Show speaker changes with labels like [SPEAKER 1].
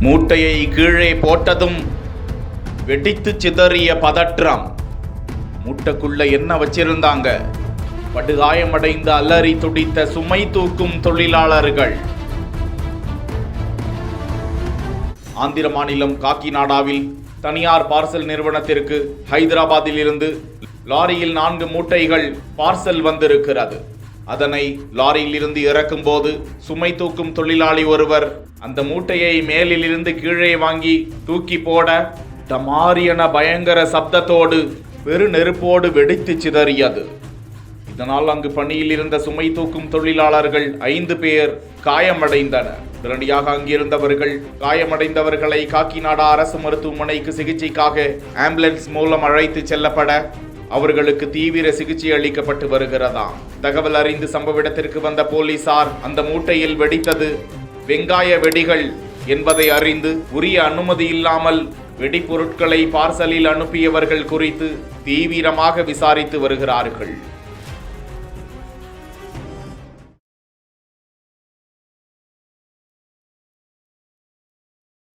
[SPEAKER 1] மூட்டையை கீழே போட்டதும் வெடித்து சிதறிய பதற்றம். மூட்டைக்குள்ள என்ன வச்சிருந்தாங்க? படுகாயமடைந்த அலறி துடித்த சுமை தூக்கும் தொழிலாளர்கள். ஆந்திர மாநிலம் காக்கிநாடாவில் தனியார் பார்சல் நிறுவனத்திற்கு ஹைதராபாத்தில் இருந்து லாரியில் 4 மூட்டைகள் பார்சல் வந்திருக்கிறது. அதனை லாரியில் இருந்து இறக்கும் போது சுமை தூக்கும் தொழிலாளி ஒருவர் அந்த மூட்டையை மேலில் இருந்து கீழே வாங்கி தூக்கி போட டமாரியன பயங்கர சப்தத்தோடு பெரு நெருப்போடு வெடித்து சிதறியது. இதனால் அங்கு பணியில் இருந்த சுமை தூக்கும் தொழிலாளர்கள் 5 பேர் காயமடைந்தனர். உடனடியாக அங்கிருந்தவர்கள் காயமடைந்தவர்களை காக்கிநாடா அரசு மருத்துவமனைக்கு சிகிச்சைக்காக ஆம்புலன்ஸ் மூலம் அழைத்து செல்லப்பட அவர்களுக்கு தீவிர சிகிச்சை அளிக்கப்பட்டு வருகிறதாம். தகவல் அறிந்து சம்பவ இடத்திற்கு வந்த போலீசார் அந்த மூட்டையில் வெடித்தது வெங்காய வெடிகள் என்பதை அறிந்து உரிய அனுமதி இல்லாமல் வெடிப்பொருட்களை பார்சலில் அனுப்பியவர்கள் குறித்து தீவிரமாக விசாரித்து வருகிறார்கள்.